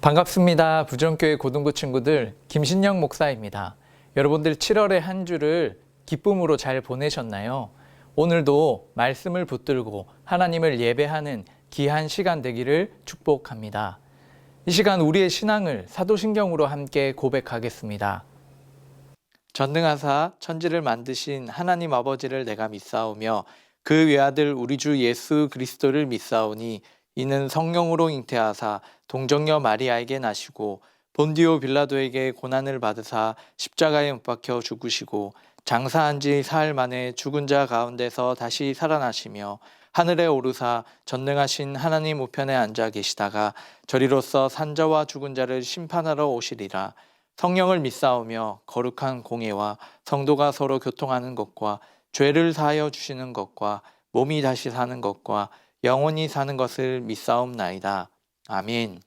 반갑습니다. 부정교회 고등부 친구들 김신영 목사입니다. 여러분들 7월의 한 주를 기쁨으로 잘 보내셨나요? 오늘도 말씀을 붙들고 하나님을 예배하는 귀한 시간 되기를 축복합니다. 이 시간 우리의 신앙을 사도신경으로 함께 고백하겠습니다. 전능하사 천지를 만드신 하나님 아버지를 내가 믿사오며 그 외아들 우리 주 예수 그리스도를 믿사오니 이는 성령으로 잉태하사 동정녀 마리아에게 나시고 본디오 빌라도에게 고난을 받으사 십자가에 못 박혀 죽으시고 장사한 지 사흘 만에 죽은 자 가운데서 다시 살아나시며 하늘에 오르사 전능하신 하나님 우편에 앉아 계시다가 저리로서 산자와 죽은 자를 심판하러 오시리라. 성령을 믿사오며 거룩한 공예와 성도가 서로 교통하는 것과 죄를 사하여 주시는 것과 몸이 다시 사는 것과 영원히 사는 것을 믿사옵나이다. 아멘.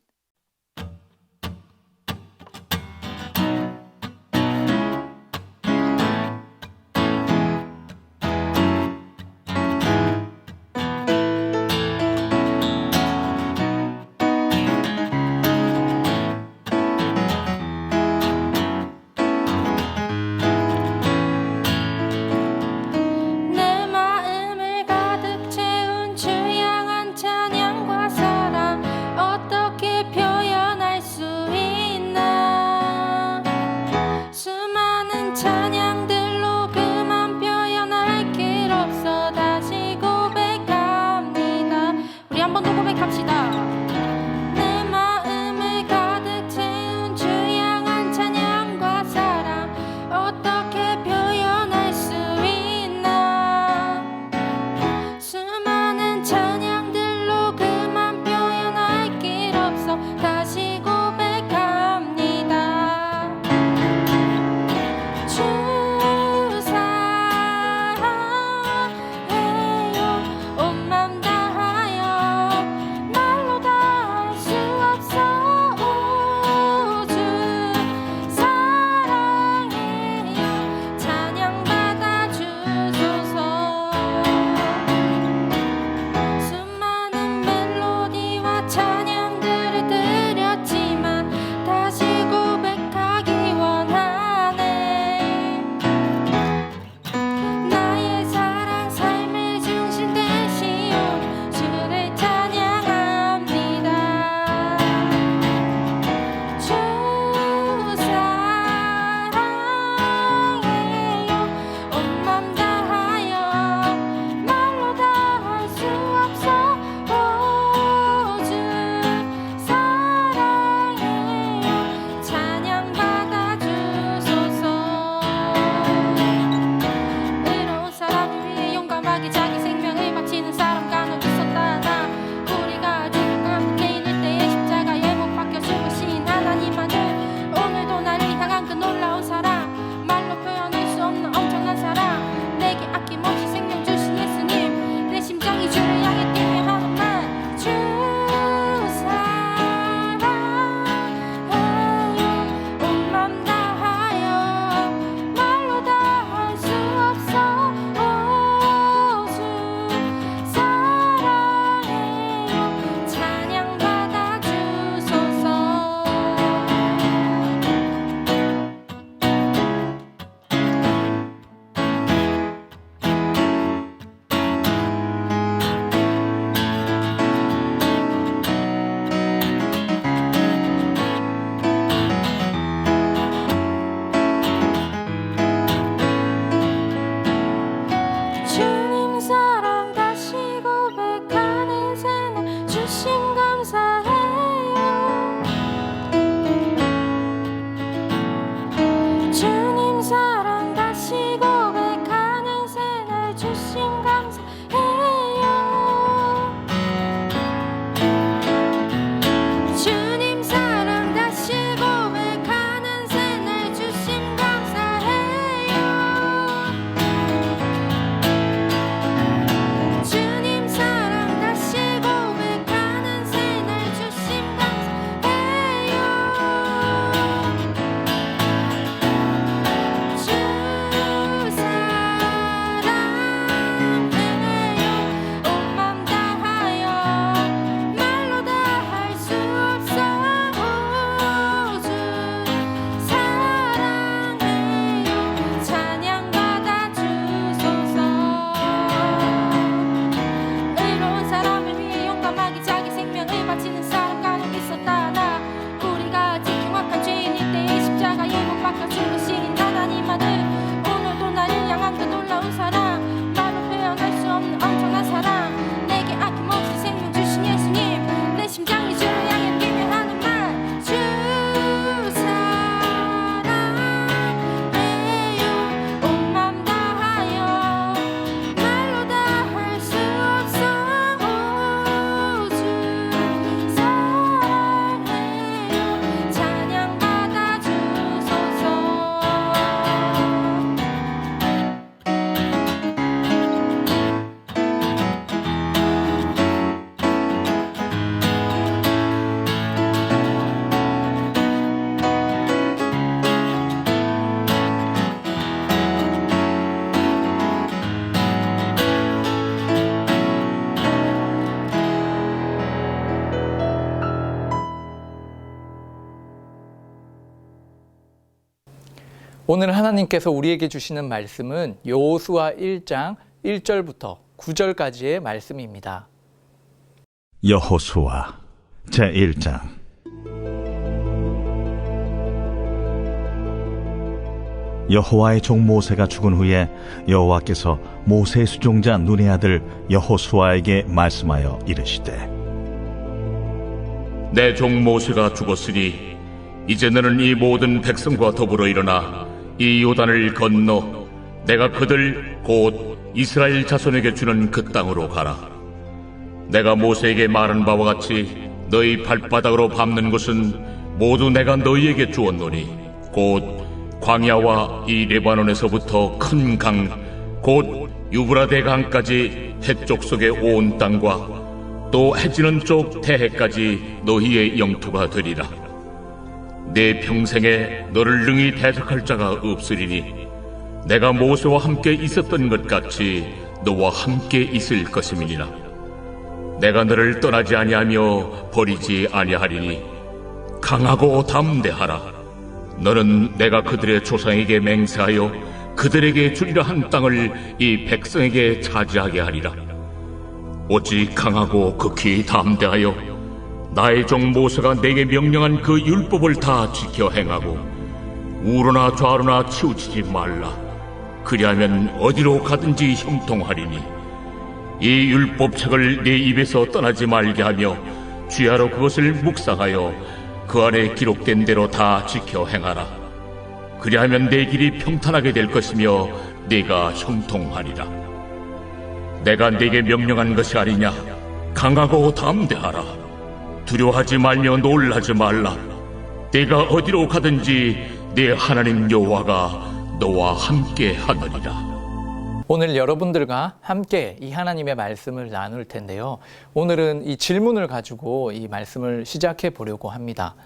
오늘 하나님께서 우리에게 주시는 말씀은 여호수아 1장 1절부터 9절까지의 말씀입니다. 여호수아 제1장. 여호와의 종 모세가 죽은 후에 여호와께서 모세의 수종자 눈의 아들 여호수아에게 말씀하여 이르시되, 내 종 모세가 죽었으니 이제 너는 이 모든 백성과 더불어 일어나 이 요단을 건너 내가 그들 곧 이스라엘 자손에게 주는 그 땅으로 가라. 내가 모세에게 말한 바와 같이 너희 발바닥으로 밟는 것은 모두 내가 너희에게 주었노니 곧 광야와 이 레바논에서부터 큰 강 곧 유브라데 강까지 해쪽 속의 온 땅과 또 해지는 쪽 태해까지 너희의 영토가 되리라. 내 평생에 너를 능히 대적할 자가 없으리니 내가 모세와 함께 있었던 것 같이 너와 함께 있을 것임이니라. 내가 너를 떠나지 아니하며 버리지 아니하리니 강하고 담대하라. 너는 내가 그들의 조상에게 맹세하여 그들에게 주리라 한 땅을 이 백성에게 차지하게 하리라. 오직 강하고 극히 담대하여 나의 종 모세가 내게 명령한 그 율법을 다 지켜 행하고 우로나 좌로나 치우치지 말라. 그리하면 어디로 가든지 형통하리니 이 율법책을 네 입에서 떠나지 말게 하며 주야로 그것을 묵상하여 그 안에 기록된 대로 다 지켜 행하라. 그리하면 내 길이 평탄하게 될 것이며 네가 형통하리라. 내가 네게 명령한 것이 아니냐. 강하고 담대하라. 두려워하지 말며 놀라지 말라. 네가 어디로 가든지 네 하나님 여호와가 너와 함께 하느니라. 오늘 여러분들과 함께 이 하나님의 말씀을 나눌 텐데요. 오늘은 이 질문을 가지고 이 말씀을 시작해 보려고 합니다.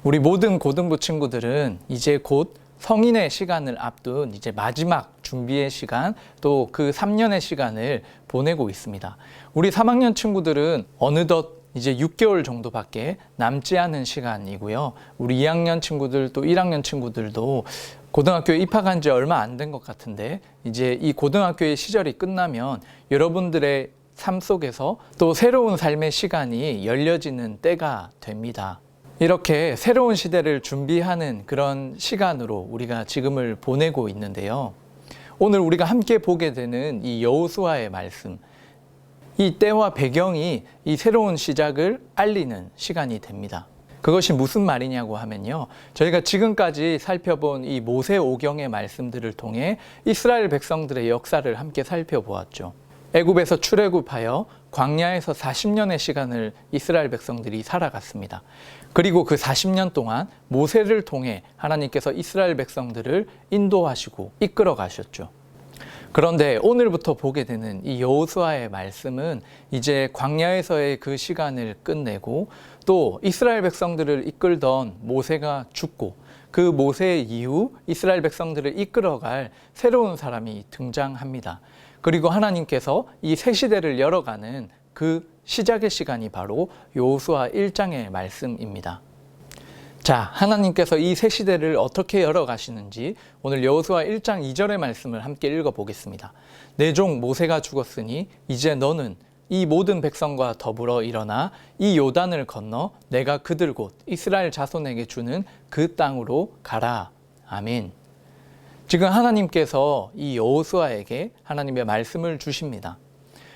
우리 모든 고등부 친구들은 이제 곧 성인의 시간을 앞둔 이제 마지막 준비의 시간, 또 그 3년의 시간을 보내고 있습니다. 우리 3학년 친구들은 어느덧 이제 6개월 정도밖에 남지 않은 시간이고요. 우리 2학년 친구들 또 1학년 친구들도 고등학교에 입학한 지 얼마 안 된 것 같은데 이제 이 고등학교의 시절이 끝나면 여러분들의 삶 속에서 또 새로운 삶의 시간이 열려지는 때가 됩니다. 이렇게 새로운 시대를 준비하는 그런 시간으로 우리가 지금을 보내고 있는데요. 오늘 우리가 함께 보게 되는 이 여호수아의 말씀, 이 때와 배경이 이 새로운 시작을 알리는 시간이 됩니다. 그것이 무슨 말이냐고 하면요. 저희가 지금까지 살펴본 이 모세오경의 말씀들을 통해 이스라엘 백성들의 역사를 함께 살펴보았죠. 애굽에서 출애굽하여 광야에서 40년의 시간을 이스라엘 백성들이 살아갔습니다. 그리고 그 40년 동안 모세를 통해 하나님께서 이스라엘 백성들을 인도하시고 이끌어 가셨죠. 그런데 오늘부터 보게 되는 이 여호수아의 말씀은 이제 광야에서의 그 시간을 끝내고 또 이스라엘 백성들을 이끌던 모세가 죽고 그 모세 이후 이스라엘 백성들을 이끌어갈 새로운 사람이 등장합니다. 그리고 하나님께서 이 새 시대를 열어가는 그 시작의 시간이 바로 여호수아 1장의 말씀입니다. 자, 하나님께서 이 새 시대를 어떻게 열어가시는지 오늘 여호수아 1장 2절의 말씀을 함께 읽어보겠습니다. 내 종 모세가 죽었으니 이제 너는 이 모든 백성과 더불어 일어나 이 요단을 건너 내가 그들 곧 이스라엘 자손에게 주는 그 땅으로 가라. 아멘. 지금 하나님께서 이 여호수아에게 하나님의 말씀을 주십니다.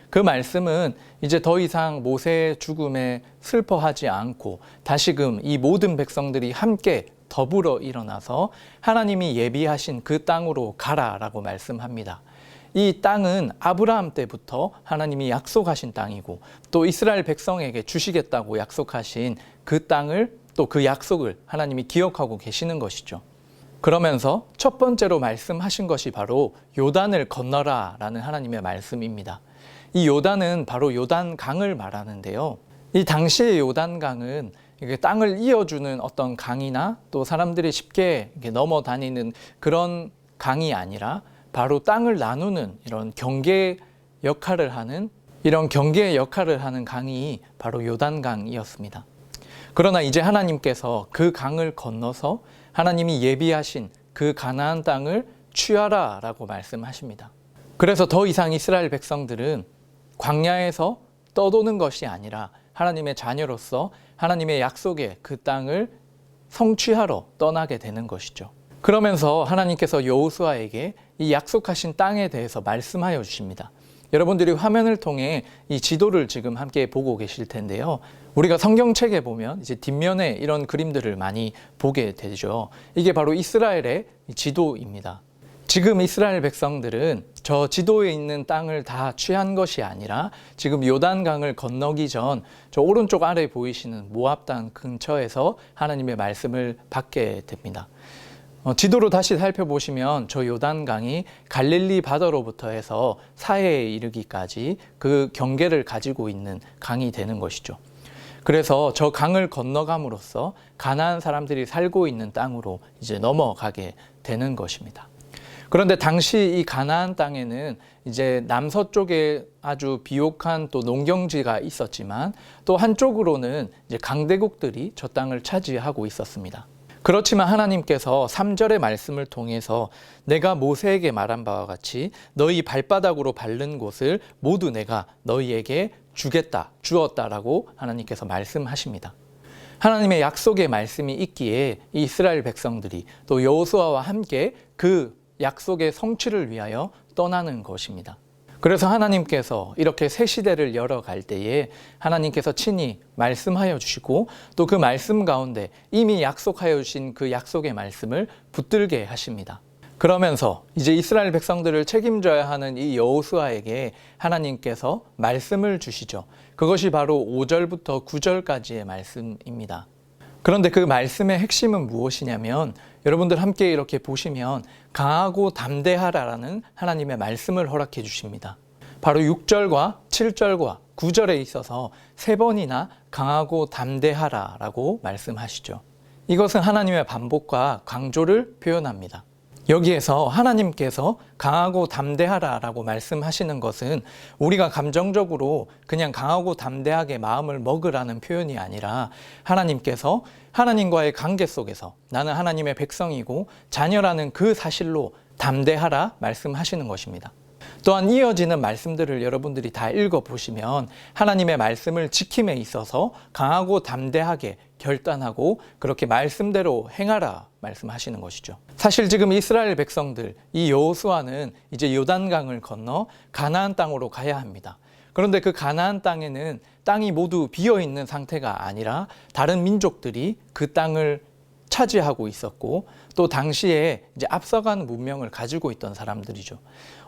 그 말씀은 이제 더 이상 모세의 죽음에 슬퍼하지 않고 다시금 이 모든 백성들이 함께 더불어 일어나서 하나님이 예비하신 그 땅으로 가라라고 말씀합니다. 이 땅은 아브라함 때부터 하나님이 약속하신 땅이고 또 이스라엘 백성에게 주시겠다고 약속하신 그 땅을 또 그 약속을 하나님이 기억하고 계시는 것이죠. 그러면서 첫 번째로 말씀하신 것이 바로 요단을 건너라 라는 하나님의 말씀입니다. 이 요단은 바로 요단강을 말하는데요. 이 당시의 요단강은 땅을 이어주는 어떤 강이나 또 사람들이 쉽게 넘어 다니는 그런 강이 아니라 바로 땅을 나누는 이런 경계 역할을 하는 강이 바로 요단강이었습니다. 그러나 이제 하나님께서 그 강을 건너서 하나님이 예비하신 그 가나안 땅을 취하라라고 말씀하십니다. 그래서 더 이상 이스라엘 백성들은 광야에서 떠도는 것이 아니라 하나님의 자녀로서 하나님의 약속의 그 땅을 성취하러 떠나게 되는 것이죠. 그러면서 하나님께서 여호수아에게 이 약속하신 땅에 대해서 말씀하여 주십니다. 여러분들이 화면을 통해 이 지도를 지금 함께 보고 계실 텐데요. 우리가 성경책에 보면 이제 뒷면에 이런 그림들을 많이 보게 되죠. 이게 바로 이스라엘의 지도입니다. 지금 이스라엘 백성들은 저 지도에 있는 땅을 다 취한 것이 아니라 지금 요단강을 건너기 전 저 오른쪽 아래 보이시는 모압 땅 근처에서 하나님의 말씀을 받게 됩니다. 지도로 다시 살펴보시면 저 요단강이 갈릴리 바다로부터 해서 사해에 이르기까지 그 경계를 가지고 있는 강이 되는 것이죠. 그래서 저 강을 건너감으로써 가나안 사람들이 살고 있는 땅으로 이제 넘어가게 되는 것입니다. 그런데 당시 이 가나안 땅에는 이제 남서쪽에 아주 비옥한 또 농경지가 있었지만 또 한쪽으로는 이제 강대국들이 저 땅을 차지하고 있었습니다. 그렇지만 하나님께서 3절의 말씀을 통해서 내가 모세에게 말한 바와 같이 너희 발바닥으로 밟는 곳을 모두 내가 너희에게 주었다라고 하나님께서 말씀하십니다. 하나님의 약속의 말씀이 있기에 이 이스라엘 백성들이 또 여호수아와 함께 그 약속의 성취를 위하여 떠나는 것입니다. 그래서 하나님께서 이렇게 새 시대를 열어갈 때에 하나님께서 친히 말씀하여 주시고 또 그 말씀 가운데 이미 약속하여 주신 그 약속의 말씀을 붙들게 하십니다. 그러면서 이제 이스라엘 백성들을 책임져야 하는 이 여호수아에게 하나님께서 말씀을 주시죠. 그것이 바로 5절부터 9절까지의 말씀입니다. 그런데 그 말씀의 핵심은 무엇이냐면 여러분들 함께 이렇게 보시면 강하고 담대하라라는 하나님의 말씀을 허락해 주십니다. 바로 6절과 7절과 9절에 있어서 3번이나 강하고 담대하라라고 말씀하시죠. 이것은 하나님의 반복과 강조를 표현합니다. 여기에서 하나님께서 강하고 담대하라라고 말씀하시는 것은 우리가 감정적으로 그냥 강하고 담대하게 마음을 먹으라는 표현이 아니라 하나님께서 하나님과의 관계 속에서 나는 하나님의 백성이고 자녀라는 그 사실로 담대하라 말씀하시는 것입니다. 또한 이어지는 말씀들을 여러분들이 다 읽어보시면 하나님의 말씀을 지킴에 있어서 강하고 담대하게 결단하고 그렇게 말씀대로 행하라 말씀하시는 것이죠. 사실 지금 이스라엘 백성들, 이 여호수아는 이제 요단강을 건너 가나안 땅으로 가야 합니다. 그런데 그 가나안 땅에는 땅이 모두 비어있는 상태가 아니라 다른 민족들이 그 땅을 차지하고 있었고 또 당시에 이제 앞서가는 문명을 가지고 있던 사람들이죠.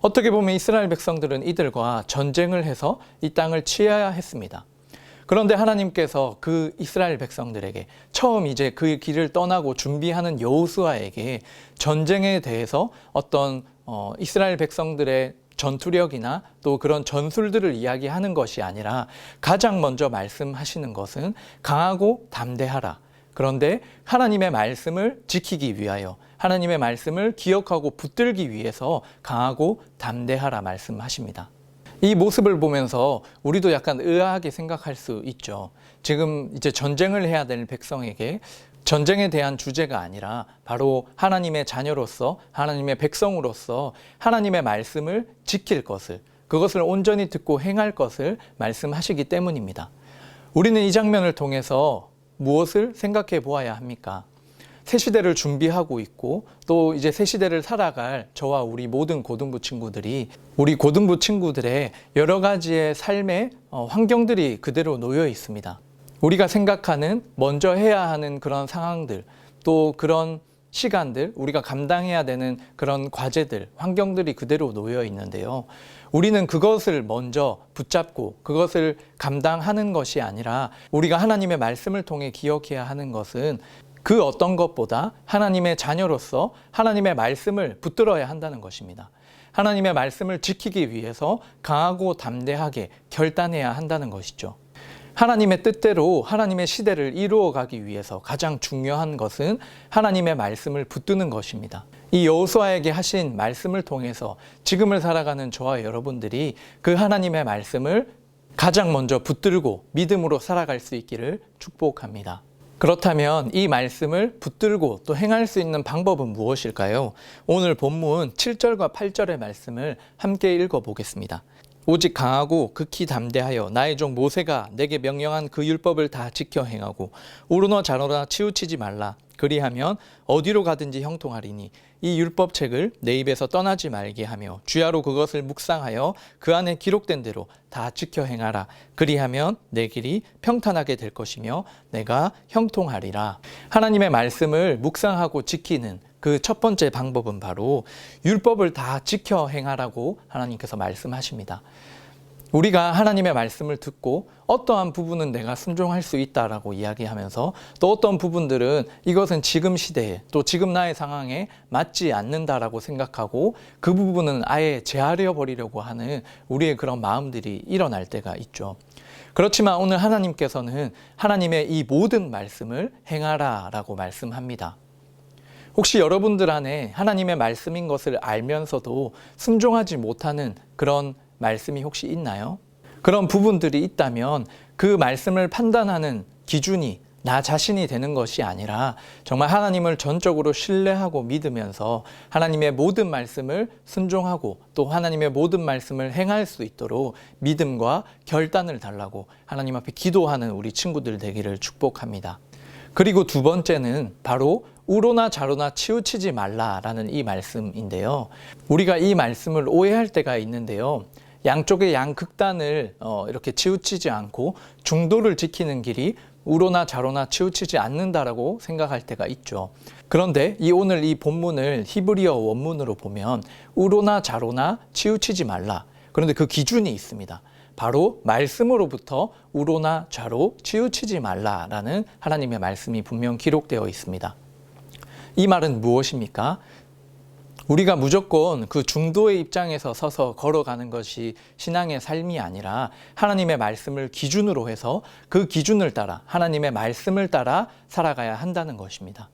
어떻게 보면 이스라엘 백성들은 이들과 전쟁을 해서 이 땅을 취해야 했습니다. 그런데 하나님께서 그 이스라엘 백성들에게 처음 이제 그 길을 떠나고 준비하는 여호수아에게 전쟁에 대해서 어떤 이스라엘 백성들의 전투력이나 또 그런 전술들을 이야기하는 것이 아니라 가장 먼저 말씀하시는 것은 강하고 담대하라. 그런데 하나님의 말씀을 지키기 위하여 하나님의 말씀을 기억하고 붙들기 위해서 강하고 담대하라 말씀하십니다. 이 모습을 보면서 우리도 약간 의아하게 생각할 수 있죠. 지금 이제 전쟁을 해야 될 백성에게 전쟁에 대한 주제가 아니라 바로 하나님의 자녀로서 하나님의 백성으로서 하나님의 말씀을 지킬 것을 그것을 온전히 듣고 행할 것을 말씀하시기 때문입니다. 우리는 이 장면을 통해서 무엇을 생각해 보아야 합니까? 새 시대를 준비하고 있고 또 이제 새 시대를 살아갈 저와 우리 모든 고등부 친구들이 우리 고등부 친구들의 여러 가지의 삶의 환경들이 그대로 놓여 있습니다. 우리가 생각하는 먼저 해야 하는 그런 상황들 또 그런 시간들 우리가 감당해야 되는 그런 과제들 환경들이 그대로 놓여 있는데요. 우리는 그것을 먼저 붙잡고 그것을 감당하는 것이 아니라 우리가 하나님의 말씀을 통해 기억해야 하는 것은 그 어떤 것보다 하나님의 자녀로서 하나님의 말씀을 붙들어야 한다는 것입니다. 하나님의 말씀을 지키기 위해서 강하고 담대하게 결단해야 한다는 것이죠. 하나님의 뜻대로 하나님의 시대를 이루어가기 위해서 가장 중요한 것은 하나님의 말씀을 붙드는 것입니다. 이 여호수아에게 하신 말씀을 통해서 지금을 살아가는 저와 여러분들이 그 하나님의 말씀을 가장 먼저 붙들고 믿음으로 살아갈 수 있기를 축복합니다. 그렇다면 이 말씀을 붙들고 또 행할 수 있는 방법은 무엇일까요? 오늘 본문 7절과 8절의 말씀을 함께 읽어보겠습니다. 오직 강하고 극히 담대하여 나의 종 모세가 내게 명령한 그 율법을 다 지켜 행하고 우르노 좌로나 치우치지 말라. 그리하면 어디로 가든지 형통하리니 이 율법책을 내 입에서 떠나지 말게 하며 주야로 그것을 묵상하여 그 안에 기록된 대로 다 지켜 행하라. 그리하면 내 길이 평탄하게 될 것이며 내가 형통하리라. 하나님의 말씀을 묵상하고 지키는 그 첫 번째 방법은 바로 율법을 다 지켜 행하라고 하나님께서 말씀하십니다. 우리가 하나님의 말씀을 듣고 어떠한 부분은 내가 순종할 수 있다라고 이야기하면서 또 어떤 부분들은 이것은 지금 시대에 또 지금 나의 상황에 맞지 않는다라고 생각하고 그 부분은 아예 제하려 버리려고 하는 우리의 그런 마음들이 일어날 때가 있죠. 그렇지만 오늘 하나님께서는 하나님의 이 모든 말씀을 행하라라고 말씀합니다. 혹시 여러분들 안에 하나님의 말씀인 것을 알면서도 순종하지 못하는 그런 말씀이 혹시 있나요? 그런 부분들이 있다면 그 말씀을 판단하는 기준이 나 자신이 되는 것이 아니라 정말 하나님을 전적으로 신뢰하고 믿으면서 하나님의 모든 말씀을 순종하고 또 하나님의 모든 말씀을 행할 수 있도록 믿음과 결단을 달라고 하나님 앞에 기도하는 우리 친구들 되기를 축복합니다. 그리고 두 번째는 바로 우로나 좌로나 치우치지 말라라는 이 말씀인데요. 우리가 이 말씀을 오해할 때가 있는데요. 양쪽의 양극단을 이렇게 치우치지 않고 중도를 지키는 길이 우로나 좌로나 치우치지 않는다라고 생각할 때가 있죠. 그런데 오늘 이 본문을 히브리어 원문으로 보면 우로나 좌로나 치우치지 말라. 그런데 그 기준이 있습니다. 바로 말씀으로부터 우로나 좌로 치우치지 말라라는 하나님의 말씀이 분명 기록되어 있습니다. 이 말은 무엇입니까? 우리가 무조건 그 중도의 입장에서 서서 걸어가는 것이 신앙의 삶이 아니라 하나님의 말씀을 기준으로 해서 그 기준을 따라 하나님의 말씀을 따라 살아가야 한다는 것입니다.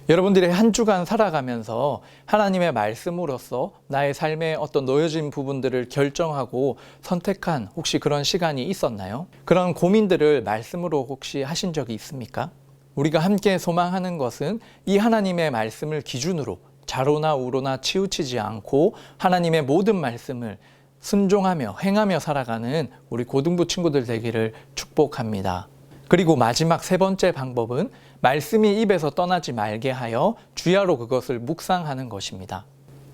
여러분들이 한 주간 살아가면서 하나님의 말씀으로서 나의 삶에 어떤 놓여진 부분들을 결정하고 선택한 혹시 그런 시간이 있었나요? 그런 고민들을 말씀으로 혹시 하신 적이 있습니까? 우리가 함께 소망하는 것은 이 하나님의 말씀을 기준으로 좌로나 우로나 치우치지 않고 하나님의 모든 말씀을 순종하며 행하며 살아가는 우리 고등부 친구들 되기를 축복합니다. 그리고 마지막 세 번째 방법은 말씀이 입에서 떠나지 말게 하여 주야로 그것을 묵상하는 것입니다.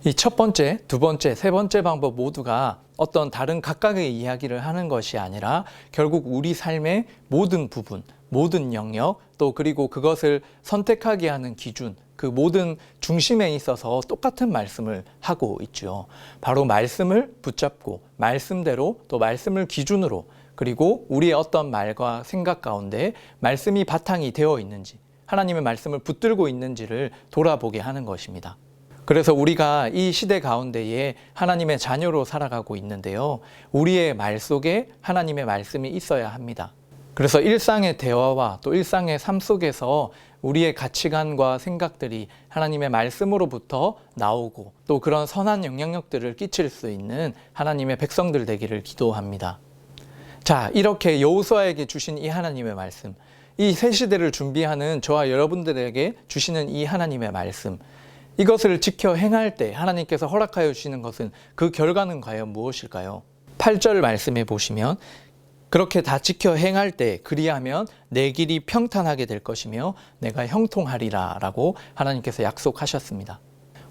이 첫 번째, 두 번째, 세 번째 방법 모두가 어떤 다른 각각의 이야기를 하는 것이 아니라 결국 우리 삶의 모든 부분, 모든 영역, 또 그리고 그것을 선택하게 하는 기준, 그 모든 중심에 있어서 똑같은 말씀을 하고 있죠. 바로 말씀을 붙잡고 말씀대로 또 말씀을 기준으로 그리고 우리의 어떤 말과 생각 가운데 말씀이 바탕이 되어 있는지 하나님의 말씀을 붙들고 있는지를 돌아보게 하는 것입니다. 그래서 우리가 이 시대 가운데에 하나님의 자녀로 살아가고 있는데요. 우리의 말 속에 하나님의 말씀이 있어야 합니다. 그래서 일상의 대화와 또 일상의 삶 속에서 우리의 가치관과 생각들이 하나님의 말씀으로부터 나오고 또 그런 선한 영향력들을 끼칠 수 있는 하나님의 백성들 되기를 기도합니다. 자, 이렇게 여호수아에게 주신 이 하나님의 말씀, 이 새 시대를 준비하는 저와 여러분들에게 주시는 이 하나님의 말씀, 이것을 지켜 행할 때 하나님께서 허락하여 주시는 것은 그 결과는 과연 무엇일까요? 8절 말씀에 보시면 그렇게 다 지켜 행할 때 그리하면 내 길이 평탄하게 될 것이며 내가 형통하리라 라고 하나님께서 약속하셨습니다.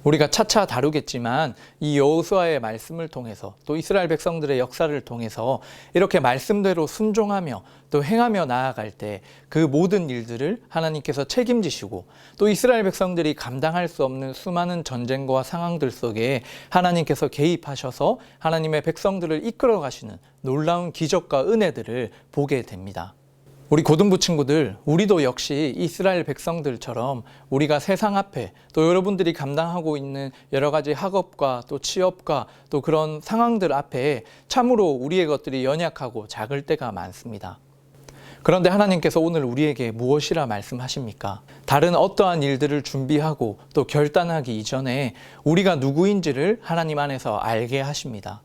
우리가 차차 다루겠지만 이 여호수아의 말씀을 통해서 또 이스라엘 백성들의 역사를 통해서 이렇게 말씀대로 순종하며 또 행하며 나아갈 때 그 모든 일들을 하나님께서 책임지시고 또 이스라엘 백성들이 감당할 수 없는 수많은 전쟁과 상황들 속에 하나님께서 개입하셔서 하나님의 백성들을 이끌어 가시는 놀라운 기적과 은혜들을 보게 됩니다. 우리 고등부 친구들, 우리도 역시 이스라엘 백성들처럼 우리가 세상 앞에 또 여러분들이 감당하고 있는 여러 가지 학업과 또 취업과 또 그런 상황들 앞에 참으로 우리의 것들이 연약하고 작을 때가 많습니다. 그런데 하나님께서 오늘 우리에게 무엇이라 말씀하십니까? 다른 어떠한 일들을 준비하고 또 결단하기 이전에 우리가 누구인지를 하나님 안에서 알게 하십니다.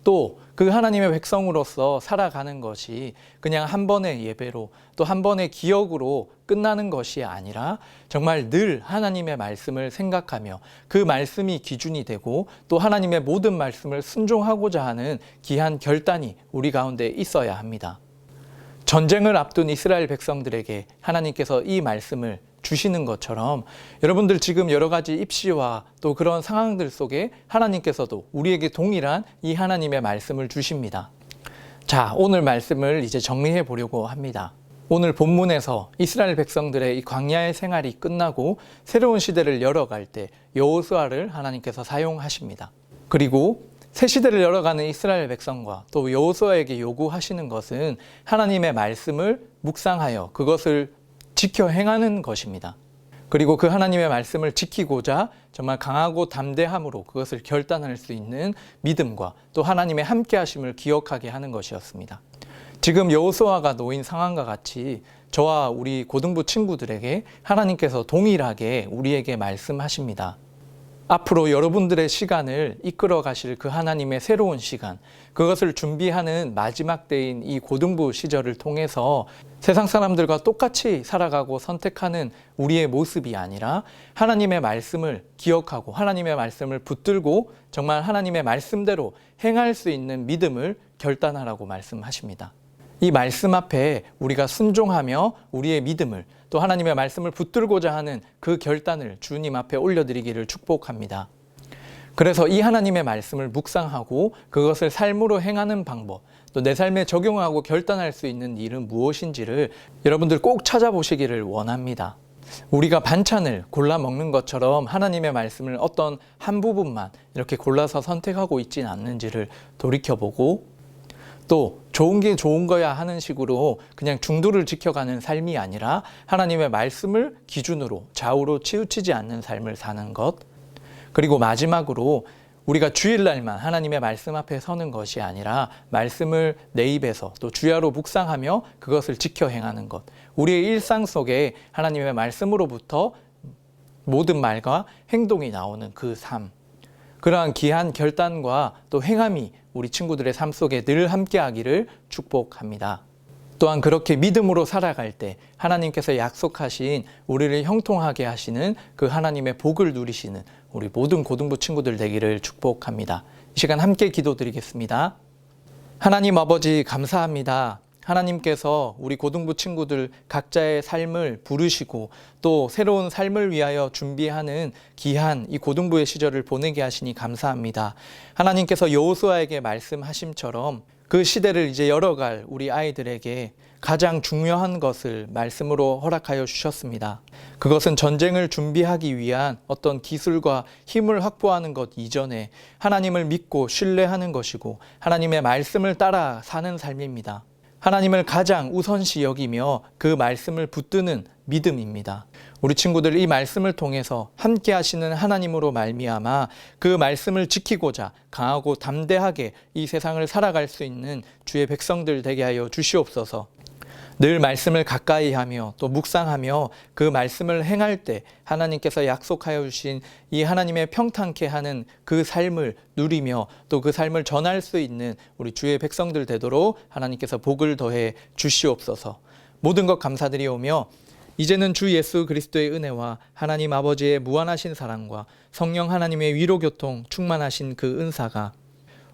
또 그 하나님의 백성으로서 살아가는 것이 그냥 한 번의 예배로 또 한 번의 기억으로 끝나는 것이 아니라 정말 늘 하나님의 말씀을 생각하며 그 말씀이 기준이 되고 또 하나님의 모든 말씀을 순종하고자 하는 귀한 결단이 우리 가운데 있어야 합니다. 전쟁을 앞둔 이스라엘 백성들에게 하나님께서 이 말씀을 주시는 것처럼 여러분들 지금 여러 가지 입시와 또 그런 상황들 속에 하나님께서도 우리에게 동일한 이 하나님의 말씀을 주십니다. 자, 오늘 말씀을 이제 정리해 보려고 합니다. 오늘 본문에서 이스라엘 백성들의 이 광야의 생활이 끝나고 새로운 시대를 열어갈 때 여호수아를 하나님께서 사용하십니다. 그리고 새 시대를 열어가는 이스라엘 백성과 또 여호수아에게 요구하시는 것은 하나님의 말씀을 묵상하여 그것을 지켜 행하는 것입니다. 그리고 그 하나님의 말씀을 지키고자 정말 강하고 담대함으로 그것을 결단할 수 있는 믿음과 또 하나님의 함께 하심을 기억하게 하는 것이었습니다. 지금 여호수아가 놓인 상황과 같이 저와 우리 고등부 친구들에게 하나님께서 동일하게 우리에게 말씀하십니다. 앞으로 여러분들의 시간을 이끌어 가실 그 하나님의 새로운 시간, 그것을 준비하는 마지막 때인 이 고등부 시절을 통해서 세상 사람들과 똑같이 살아가고 선택하는 우리의 모습이 아니라 하나님의 말씀을 기억하고 하나님의 말씀을 붙들고 정말 하나님의 말씀대로 행할 수 있는 믿음을 결단하라고 말씀하십니다. 이 말씀 앞에 우리가 순종하며 우리의 믿음을 또 하나님의 말씀을 붙들고자 하는 그 결단을 주님 앞에 올려드리기를 축복합니다. 그래서 이 하나님의 말씀을 묵상하고 그것을 삶으로 행하는 방법, 또 내 삶에 적용하고 결단할 수 있는 일은 무엇인지를 여러분들 꼭 찾아보시기를 원합니다. 우리가 반찬을 골라 먹는 것처럼 하나님의 말씀을 어떤 한 부분만 이렇게 골라서 선택하고 있지는 않는지를 돌이켜보고 또 좋은 게 좋은 거야 하는 식으로 그냥 중도를 지켜가는 삶이 아니라 하나님의 말씀을 기준으로 좌우로 치우치지 않는 삶을 사는 것, 그리고 마지막으로 우리가 주일날만 하나님의 말씀 앞에 서는 것이 아니라 말씀을 내 입에서 또 주야로 묵상하며 그것을 지켜 행하는 것, 우리의 일상 속에 하나님의 말씀으로부터 모든 말과 행동이 나오는 그 삶, 그러한 귀한 결단과 또 행함이 우리 친구들의 삶 속에 늘 함께하기를 축복합니다. 또한 그렇게 믿음으로 살아갈 때 하나님께서 약속하신 우리를 형통하게 하시는 그 하나님의 복을 누리시는 우리 모든 고등부 친구들 되기를 축복합니다. 이 시간 함께 기도드리겠습니다. 하나님 아버지 감사합니다. 하나님께서 우리 고등부 친구들 각자의 삶을 부르시고 또 새로운 삶을 위하여 준비하는 귀한 이 고등부의 시절을 보내게 하시니 감사합니다. 하나님께서 여호수아에게 말씀하심처럼 그 시대를 이제 열어갈 우리 아이들에게 가장 중요한 것을 말씀으로 허락하여 주셨습니다. 그것은 전쟁을 준비하기 위한 어떤 기술과 힘을 확보하는 것 이전에 하나님을 믿고 신뢰하는 것이고 하나님의 말씀을 따라 사는 삶입니다. 하나님을 가장 우선시 여기며 그 말씀을 붙드는 믿음입니다. 우리 친구들 이 말씀을 통해서 함께 하시는 하나님으로 말미암아 그 말씀을 지키고자 강하고 담대하게 이 세상을 살아갈 수 있는 주의 백성들 되게 하여 주시옵소서. 늘 말씀을 가까이 하며 또 묵상하며 그 말씀을 행할 때 하나님께서 약속하여 주신 이 하나님의 평탄케 하는 그 삶을 누리며 또 그 삶을 전할 수 있는 우리 주의 백성들 되도록 하나님께서 복을 더해 주시옵소서. 모든 것 감사드리오며 이제는 주 예수 그리스도의 은혜와 하나님 아버지의 무한하신 사랑과 성령 하나님의 위로교통 충만하신 그 은사가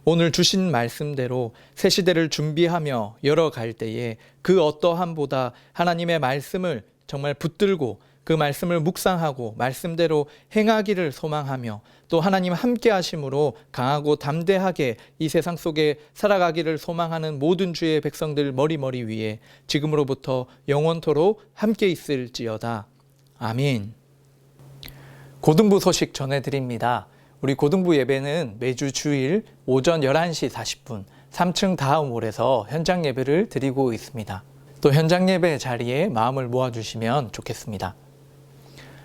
오늘 주신 말씀대로 새 시대를 준비하며 열어갈 때에 그 어떠함보다 하나님의 말씀을 정말 붙들고 그 말씀을 묵상하고 말씀대로 행하기를 소망하며 또 하나님 함께 하심으로 강하고 담대하게 이 세상 속에 살아가기를 소망하는 모든 주의 백성들 머리 위에 지금으로부터 영원토록 함께 있을지어다. 아멘. 고등부 소식 전해드립니다. 우리 고등부 예배는 매주 주일 오전 11시 40분 3층 다음홀에서 현장 예배를 드리고 있습니다. 또 현장 예배 자리에 마음을 모아주시면 좋겠습니다.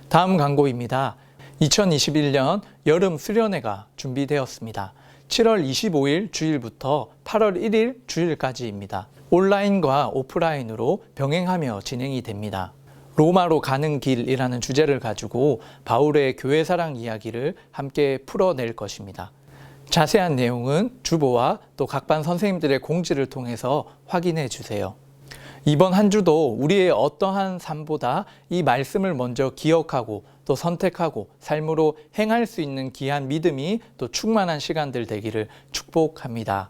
다음 광고입니다. 2021년 여름 수련회가 준비되었습니다. 7월 25일 주일부터 8월 1일 주일까지입니다. 온라인과 오프라인으로 병행하며 진행이 됩니다. 로마로 가는 길이라는 주제를 가지고 바울의 교회 사랑 이야기를 함께 풀어낼 것입니다. 자세한 내용은 주보와 또 각반 선생님들의 공지를 통해서 확인해 주세요. 이번 한 주도 우리의 어떠한 삶보다 이 말씀을 먼저 기억하고 또 선택하고 삶으로 행할 수 있는 귀한 믿음이 또 충만한 시간들 되기를 축복합니다.